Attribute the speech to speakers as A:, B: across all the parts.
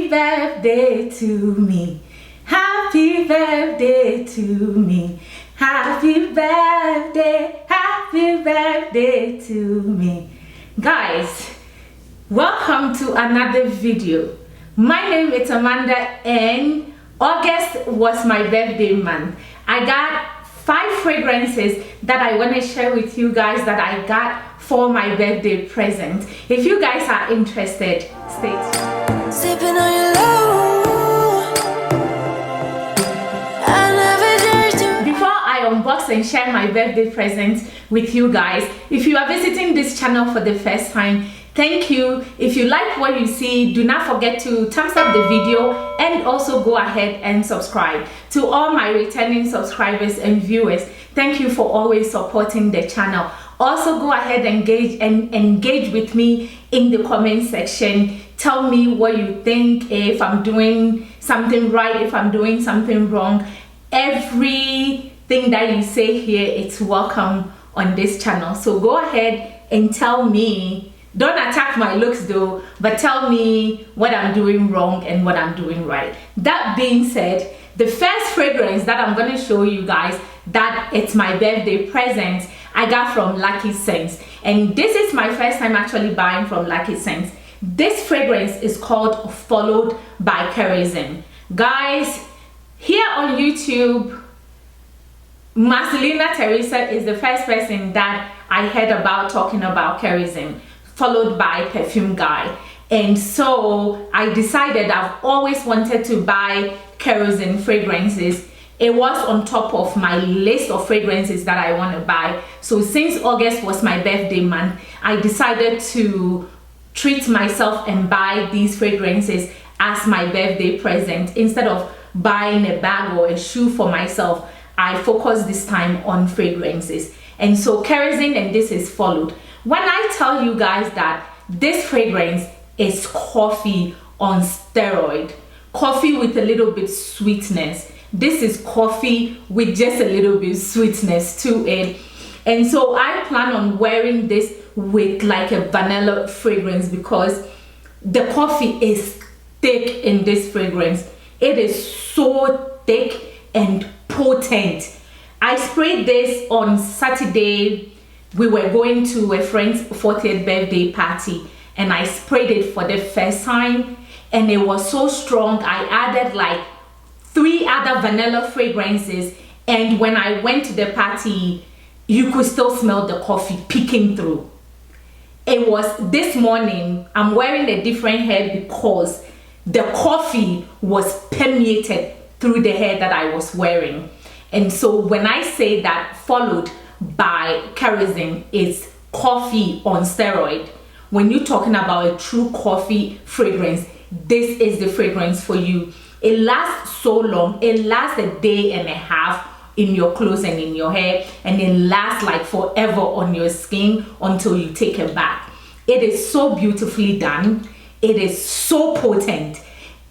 A: birthday to me. Happy birthday to me. Happy birthday to me. Guys, welcome to another video. My name is Amanda and August was my birthday month. I got 5 fragrances that I want to share with you guys that I got for my birthday present. If you guys are interested, stay tuned. Sipping on your love. Before I unbox and share my birthday present with you guys, if you are visiting this channel for the first time, thank you. If you like what you see, do not forget to thumbs up the video and also go ahead and subscribe. To all my returning subscribers and viewers, thank you for always supporting the channel. Also go ahead and engage with me in the comment section. Tell me what you think, if I'm doing something right, if I'm doing something wrong. Everything that you say here, it's welcome on this channel. So go ahead and tell me. Don't attack my looks though, but tell me what I'm doing wrong and what I'm doing right. That being said, the first fragrance that I'm going to show you guys that it's my birthday present, I got from Luckysense. And this is my first time actually buying from Luckysense. This fragrance is called Followed by Kerosene. Guys, here on YouTube, Marcelina Teresa is the first person that I heard about talking about kerosene, followed by Perfume guy. And so I decided I've always wanted to buy kerosene fragrances. It was on top of my list of fragrances that I want to buy. So since August was my birthday month, I decided to treat myself and buy these fragrances as my birthday present. Instead of buying a bag or a shoe for myself, I focused this time on fragrances. And so kerosene, and this is Followed. When I tell you guys that this fragrance is coffee on steroid, coffee with a little bit sweetness, this is coffee with just a little bit sweetness to it. And so I plan on wearing this with like a vanilla fragrance because the coffee is thick in this fragrance. It is so thick and potent. I sprayed this on Saturday. We were going to a friend's 40th birthday party and I sprayed it for the first time and it was so strong. I added like 3 other vanilla fragrances, and when I went to the party, you could still smell the coffee peeking through. It was this morning, I'm wearing a different hair because the coffee was permeated through the hair that I was wearing. And so when I say that Followed by Kerosene is coffee on steroid, when you're talking about a true coffee fragrance, this is the fragrance for you. It lasts so long. It lasts a day and a half in your clothes and in your hair, and it lasts like forever on your skin until you take a bath. It is so beautifully done. It is so potent.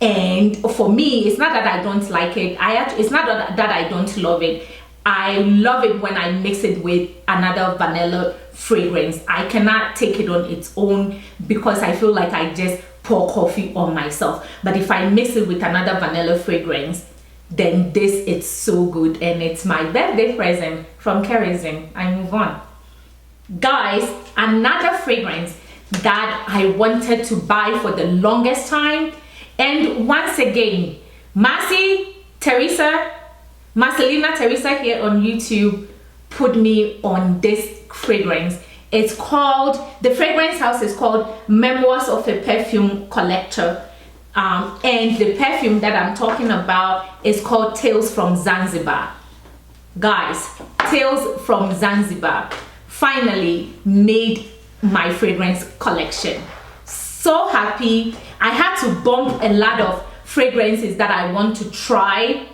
A: And for me, it's not that I don't like it. It's not that I don't love it. I love it when I mix it with another vanilla fragrance. I cannot take it on its own because I feel like I just pour coffee on myself. But if I mix it with another vanilla fragrance, then this is so good. And it's my birthday present from Kerosene. I move on. Guys, another fragrance that I wanted to buy for the longest time. And once again, Marcelina Teresa here on YouTube put me on this fragrance. It's called, the fragrance house is called Memoirs of a Perfume Collector. And the perfume that I'm talking about is called Tales from Zanzibar. Guys, Tales from Zanzibar finally made my fragrance collection. So happy. I had to bump a lot of fragrances that I want to try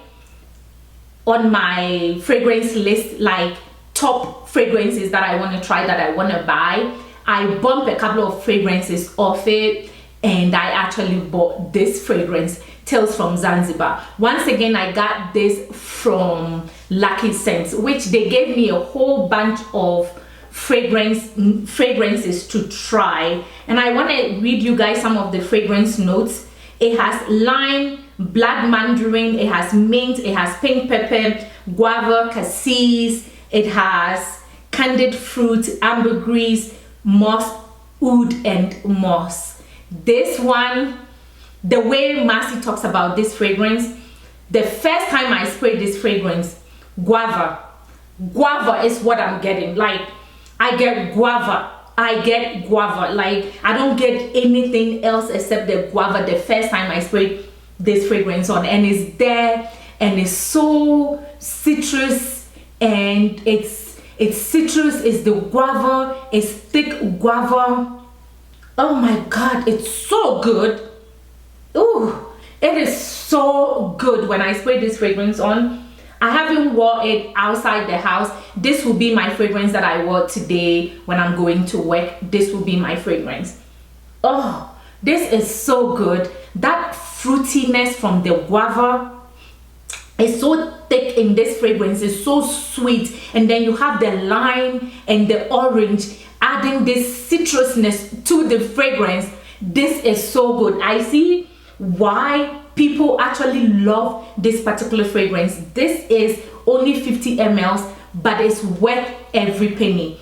A: on my fragrance list, like top fragrances that I want to try, that I want to buy. I bumped a couple of fragrances off it and I actually bought this fragrance, Tales from Zanzibar. Once again, I got this from Luckysense, which they gave me a whole bunch of fragrances to try, and I want to read you guys some of the fragrance notes It has lime, black mandarin, it has mint, it has pink pepper, guava, cassis, it has candied fruit, ambergris, moss, oud, and moss. This one, the way Marcy talks about this fragrance, the first time I sprayed this fragrance, guava is what I'm getting. Like, I get guava, like I don't get anything else except the guava the first time I sprayed this fragrance on, and it's there, and it's so citrus, and it's citrus, it's the guava, it's thick guava. Oh my god, it's so good. Ooh, it is so good. When I spray this fragrance on, I haven't wore it outside the house. This will be my fragrance that I wore today when I'm going to work. This will be my fragrance. Oh, this is so good. That fruitiness from the guava is so thick in this fragrance. It's so sweet, and then you have the lime and the orange adding this citrusness to the fragrance. This is so good. I see why people actually love this particular fragrance. This is only 50 ml, but it's worth every penny.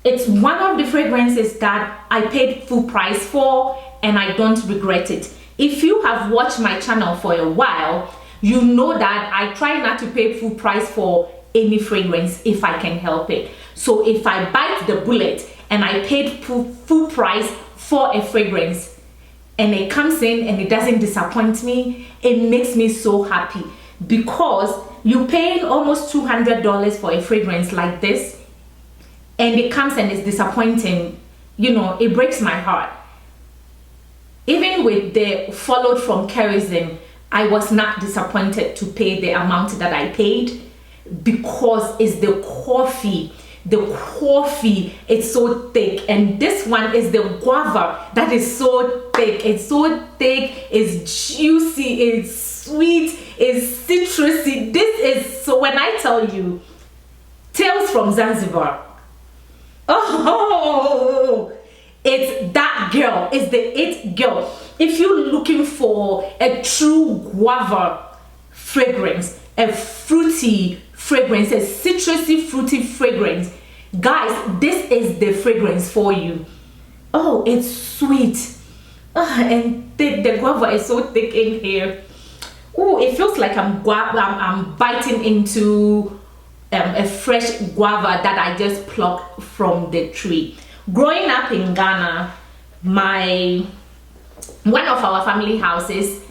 A: It's one of the fragrances that I paid full price for, and I don't regret it. If you have watched my channel for a while, you know that I try not to pay full price for any fragrance if I can help it. So if I bite the bullet and I paid full price for a fragrance, and it comes in and it doesn't disappoint me, it makes me so happy, because you're paying almost $200 for a fragrance like this, and it comes and it's disappointing. You know, it breaks my heart. Even with the followed from kerosene, I was not disappointed to pay the amount that I paid, because it's the coffee. The coffee is so thick, and this one is the guava that is so thick. It's so thick, it's juicy, it's sweet, it's citrusy. This is so, when I tell you, Tales from Zanzibar, oh, it's that girl, it's the it girl. If you're looking for a true guava fragrance, a fruity fragrance, a citrusy fruity fragrance, guys, this is the fragrance for you. Oh, it's sweet. And the guava is so thick in here. Oh, it feels like I'm biting into a fresh guava that I just plucked from the tree. Growing up in Ghana, one of our family houses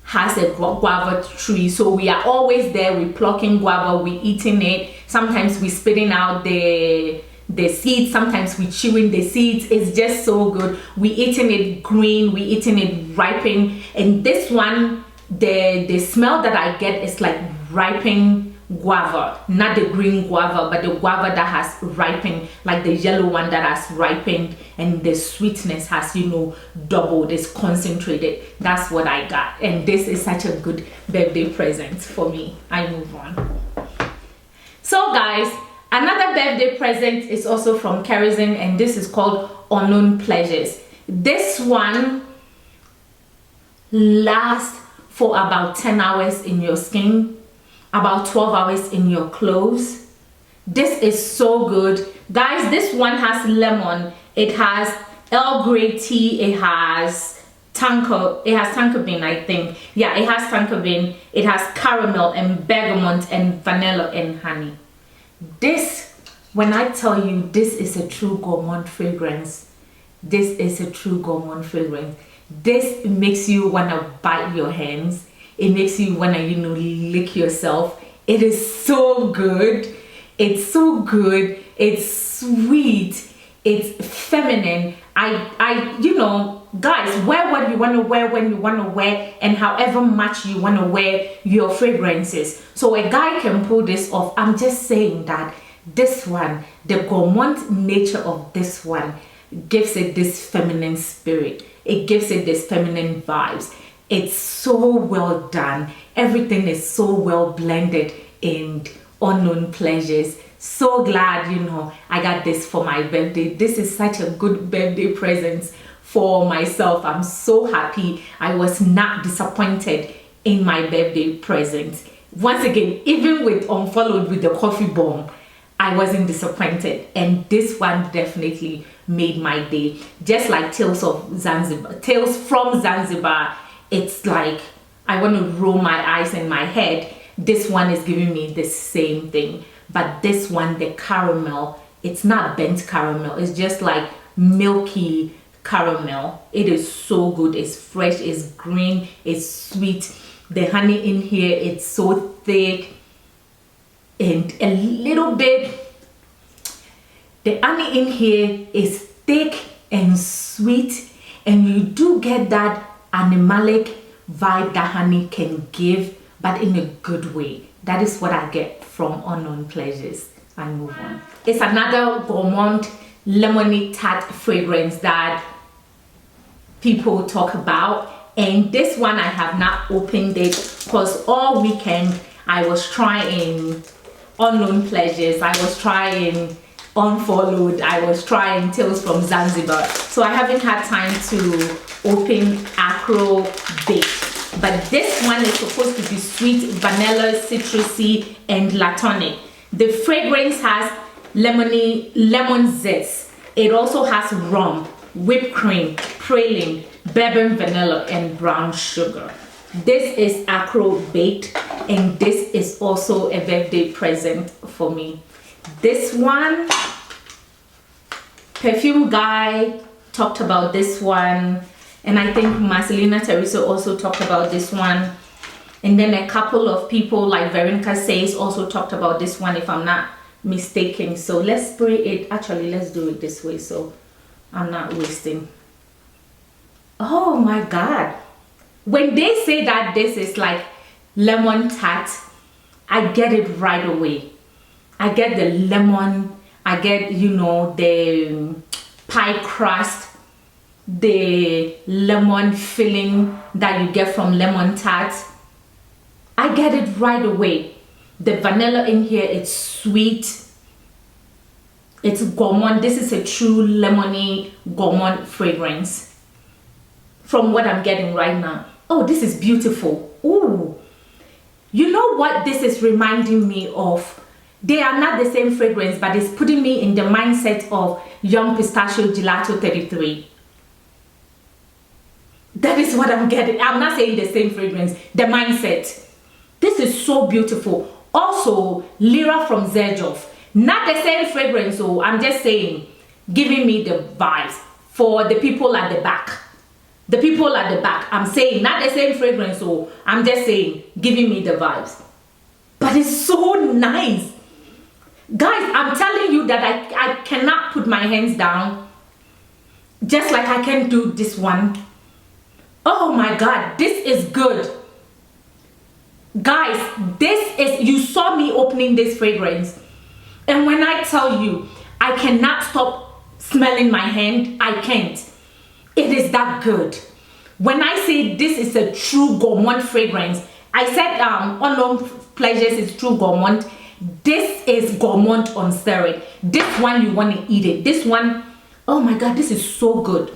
A: has a guava tree, so we are always there. We plucking guava, we eating it. Sometimes we spitting out the seeds, sometimes we chewing the seeds. It's just so good. We eating it green, we eating it ripened, and this one, the smell that I get is like ripened guava, not the green guava, but the guava that has ripened, like the yellow one that has ripened, and the sweetness has, you know, doubled. It's concentrated. That's what I got, and this is such a good birthday present for me. I move on. So guys, another birthday present is also from kerosene, and this is called Unknown Pleasures. This one lasts for about 10 hours in your skin, about 12 hours in your clothes. This is so good, guys. This one has lemon, it has Earl Grey tea, it has tonka bean, I think. Yeah, it has tonka bean, it has caramel and bergamot and vanilla and honey. This, when I tell you, this is a true gourmand fragrance. This is a true gourmand fragrance. This makes you want to bite your hands. It makes you want to, you know, lick yourself. It is so good. It's so good. It's sweet. It's feminine. You know, guys, wear what you want to wear when you want to wear, and however much you want to wear your fragrances. So a guy can pull this off. I'm just saying that this one, the gourmand nature of this one, gives it this feminine spirit. It gives it this feminine vibes. It's so well done. Everything is so well blended in Unknown Pleasures. So glad, you know, I got this for my birthday. This is such a good birthday present for myself. I'm so happy. I was not disappointed in my birthday present. Once again, even with Unfollowed with the coffee bomb, I wasn't disappointed, and this one definitely made my day. Just like Tales from Zanzibar, it's like I want to roll my eyes in my head. This one is giving me the same thing, but this one, the caramel, it's not burnt caramel, it's just like milky caramel. It is so good. It's fresh, it's green, it's sweet. The honey in here, it's so thick, and a little bit, the honey in here is thick and sweet, and you do get that animalic vibe that honey can give, but in a good way. That is what I get from Unknown Pleasures. I move on. It's another gourmand lemony tart fragrance that people talk about, and this one I have not opened it because all weekend I was trying Unknown Pleasures, I was trying Unfollowed, I was trying Tales from Zanzibar, so I haven't had time to open Acro Bake. But this one is supposed to be sweet, vanilla, citrusy, and latonic. The fragrance has lemon zest. It also has rum, whipped cream, praline, bourbon vanilla, and brown sugar. This is Acro Baked, and this is also a birthday present for me. This one, Perfume Guy talked about this one, and I think Marcelina Teresa also talked about this one, and then a couple of people like Veronica Says also talked about this one, if I'm not mistaken. So let's spray it. Actually, let's do it this way so I'm not wasting. Oh my god, when they say that this is like lemon tart, I get it right away. I get the lemon, I get, you know, the pie crust, the lemon filling that you get from lemon tart. I get it right away. The vanilla in here, it's sweet, it's gourmand. This is a true lemony gourmand fragrance from what I'm getting right now. Oh, this is beautiful. Ooh, you know what this is reminding me of? They are not the same fragrance, but it's putting me in the mindset of Young Pistachio Gelato 33. That is what I'm getting. I'm not saying the same fragrance, the mindset. This is so beautiful. Also, Lyra from Zerjoff. Not the same fragrance, so I'm just saying, giving me the vibes for the people at the back. The people at the back, I'm saying, not the same fragrance, so I'm just saying, giving me the vibes. But it's so nice. Guys, I'm telling you that I cannot put my hands down just like I can do this one. Oh my god, this is good. Guys, this is, you saw me opening this fragrance, and when I tell you I cannot stop smelling my hand, I can't. It is that good. When I say this is a true gourmand fragrance, I said Unknown Pleasures is true gourmand. This is gourmand on steroid. This one, you want to eat it. This one, oh my god, this is so good.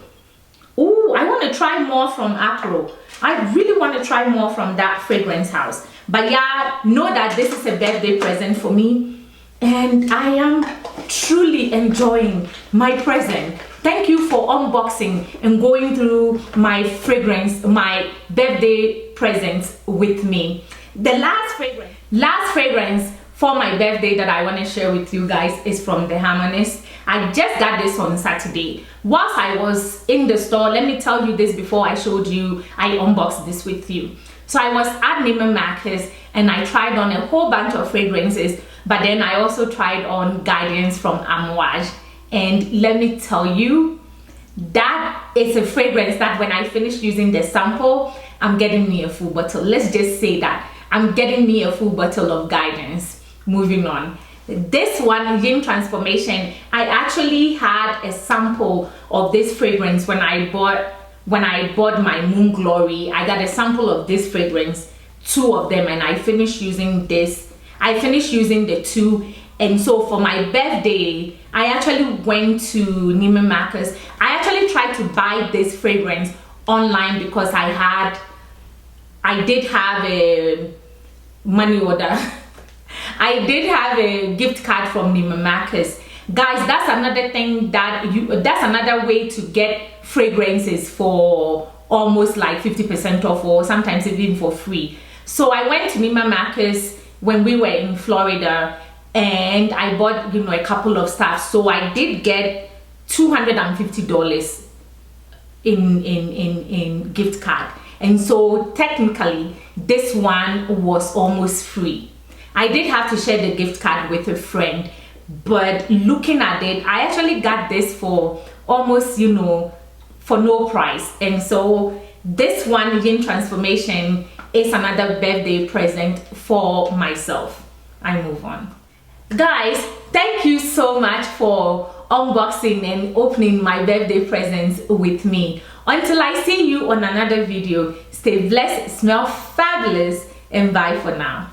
A: Oh, I want to try more from Acro. I really want to try more from that fragrance house. But yeah, know that this is a birthday present for me, and I am truly enjoying my present. Thank you for unboxing and going through my fragrance, my birthday presents with me. The last fragrance for my birthday that I want to share with you guys is from The Harmonist. I just got this on Saturday. Whilst I was in the store, let me tell you this before I showed you, I unboxed this with you. So I was at Neiman Marcus and I tried on a whole bunch of fragrances, but then I also tried on Guidance from Amouage. And let me tell you, that is a fragrance that when I finish using the sample, I'm getting me a full bottle. Let's just say that. I'm getting me a full bottle of Guidance. Moving on. This one, Yin Transformation, I actually had a sample of this fragrance when I bought my Moon Glory. I got a sample of this fragrance, 2 of them, and I finished using this. I finished using the 2, and so for my birthday, I actually went to Neiman Marcus. I actually actually tried to buy this fragrance online because I did have a money order. I did have a gift card from Neiman Marcus. Guys, that's another thing that's another way to get fragrances for almost like 50% off, or sometimes even for free. So I went to Neiman Marcus when we were in Florida, and I bought, you know, a couple of stuff. So I did get $250 in gift card, and so technically this one was almost free. I did have to share the gift card with a friend, but looking at it, I actually got this for almost, you know, for no price. And so this one, Yin Transformation, is another birthday present for myself. I move on. Guys, thank you so much for unboxing and opening my birthday presents with me. Until I see you on another video, stay blessed, smell fabulous, and bye for now.